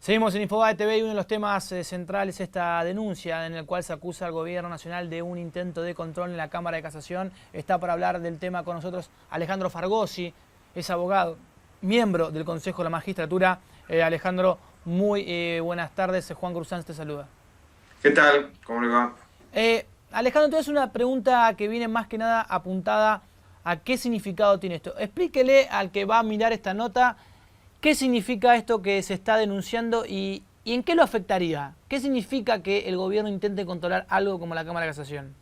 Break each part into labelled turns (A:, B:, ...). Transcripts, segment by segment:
A: Seguimos en Infobae TV y uno de los temas centrales es esta denuncia en la cual se acusa al gobierno nacional de un intento de control en la Cámara de Casación. Está para hablar del tema con nosotros Alejandro Fargosi, es abogado, miembro del Consejo de la Magistratura. Alejandro, muy buenas tardes. Juan Cruzán te saluda.
B: ¿Qué tal? ¿Cómo le va?
A: Alejandro, entonces una pregunta que viene más que nada apuntada a qué significado tiene esto. Explíquele al que va a mirar esta nota qué significa esto que se está denunciando y en qué lo afectaría. ¿Qué significa que el gobierno intente controlar algo como la Cámara de Casación?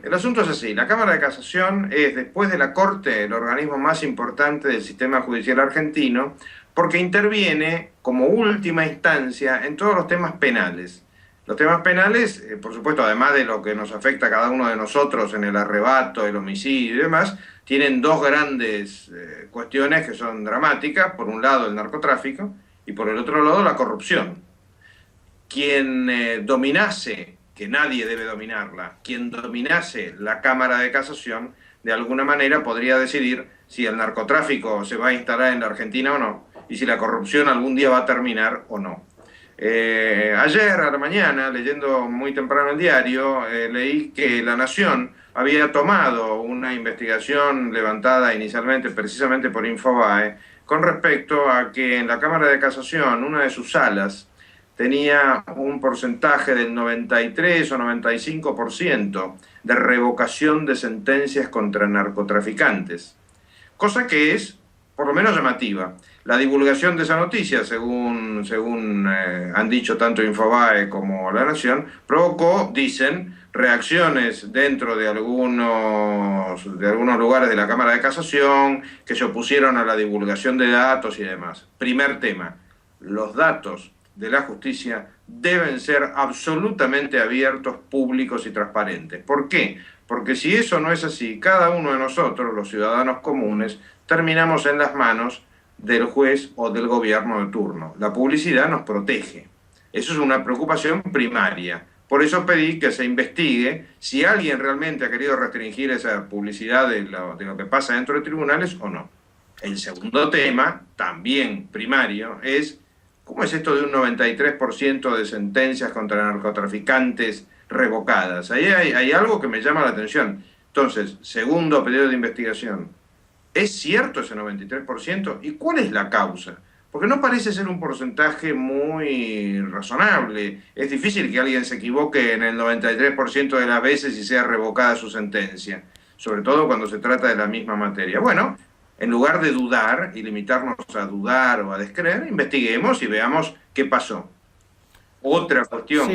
B: El asunto es así. La Cámara de Casación es, después de la Corte, el organismo más importante del sistema judicial argentino, porque interviene como última instancia en todos los temas penales. Los temas penales, por supuesto, además de lo que nos afecta a cada uno de nosotros en el arrebato, el homicidio y demás, tienen dos grandes cuestiones que son dramáticas. Por un lado, el narcotráfico y por el otro lado, la corrupción. Quien dominase, que nadie debe dominarla, quien dominase la Cámara de Casación, de alguna manera podría decidir si el narcotráfico se va a instalar en la Argentina o no, y si la corrupción algún día va a terminar o no. Ayer a la mañana, leyendo muy temprano el diario, leí que La Nación había tomado una investigación levantada inicialmente precisamente por Infobae con respecto a que en la Cámara de Casación, una de sus salas, tenía un porcentaje del 93 o 95% de revocación de sentencias contra narcotraficantes, cosa que es por lo menos llamativa. La divulgación de esa noticia, según han dicho tanto Infobae como La Nación, provocó, dicen, reacciones dentro de algunos lugares de la Cámara de Casación que se opusieron a la divulgación de datos y demás. Primer tema, los datos de la justicia deben ser absolutamente abiertos, públicos y transparentes. ¿Por qué? Porque si eso no es así, cada uno de nosotros, los ciudadanos comunes, terminamos en las manos del juez o del gobierno de turno. La publicidad nos protege. Eso es una preocupación primaria. Por eso pedí que se investigue si alguien realmente ha querido restringir esa publicidad de lo que pasa dentro de tribunales o no. El segundo tema, también primario, es ¿cómo es esto de un 93% de sentencias contra narcotraficantes revocadas? Ahí hay algo que me llama la atención. Entonces, segundo pedido de investigación. ¿Es cierto ese 93%? ¿Y cuál es la causa? Porque no parece ser un porcentaje muy razonable. Es difícil que alguien se equivoque en el 93% de las veces y sea revocada su sentencia, sobre todo cuando se trata de la misma materia. Bueno, en lugar de dudar y limitarnos a dudar o a descreer, investiguemos y veamos qué pasó. Otra cuestión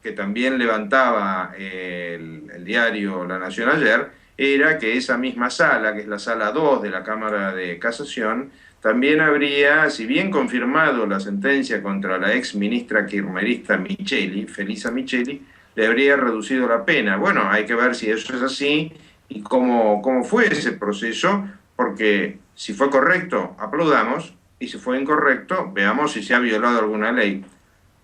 B: que también levantaba el diario La Nación ayer era que esa misma sala, que es la sala 2 de la Cámara de Casación, también habría, si bien confirmado la sentencia contra la ex ministra kirchnerista Micheli, Felisa Micheli, le habría reducido la pena. Bueno, hay que ver si eso es así y cómo fue ese proceso, porque si fue correcto, aplaudamos, y si fue incorrecto, veamos si se ha violado alguna ley.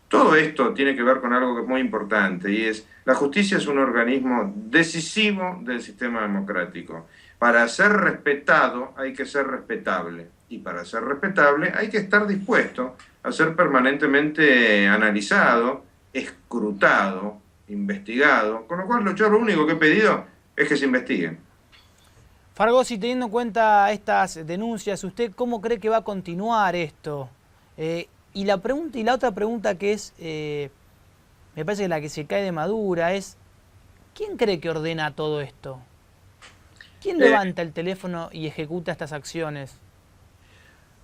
B: Todo esto tiene que ver con algo que es muy importante, y es, la justicia es un organismo decisivo del sistema democrático. Para ser respetado hay que ser respetable, y para ser respetable hay que estar dispuesto a ser permanentemente analizado, escrutado, investigado, con lo cual yo lo único que he pedido es que se investiguen.
A: Fargosi, teniendo en cuenta estas denuncias, ¿usted cómo cree que va a continuar esto? Y la otra pregunta que es, me parece que la que se cae de madura es, ¿quién cree que ordena todo esto? ¿Quién levanta el teléfono y ejecuta estas acciones?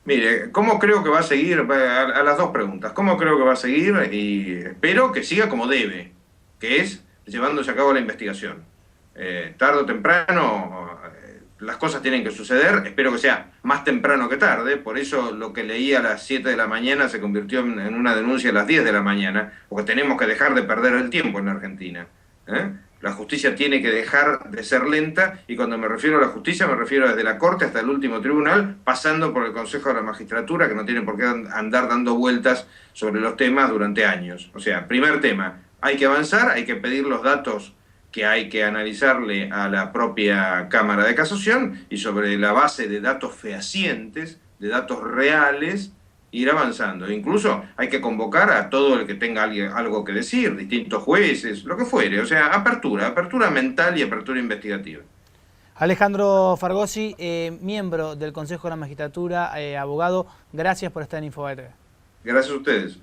B: Mire, ¿cómo creo que va a seguir? A las dos preguntas. ¿Cómo creo que va a seguir? Y espero que siga como debe, que es llevándose a cabo la investigación. Tarde o temprano las cosas tienen que suceder, espero que sea más temprano que tarde, por eso lo que leí a las 7 de la mañana se convirtió en una denuncia a las 10 de la mañana, porque tenemos que dejar de perder el tiempo en Argentina. La justicia tiene que dejar de ser lenta, y cuando me refiero a la justicia me refiero desde la Corte hasta el último tribunal, pasando por el Consejo de la Magistratura, que no tiene por qué andar dando vueltas sobre los temas durante años. O sea, primer tema, hay que avanzar, hay que pedir los datos que hay que analizarle a la propia Cámara de Casación, y sobre la base de datos fehacientes, de datos reales, ir avanzando. Incluso hay que convocar a todo el que tenga algo que decir, distintos jueces, lo que fuere. O sea, apertura mental y apertura investigativa.
A: Alejandro Fargosi, miembro del Consejo de la Magistratura, abogado, gracias por estar en Infobae TV.
B: Gracias a ustedes.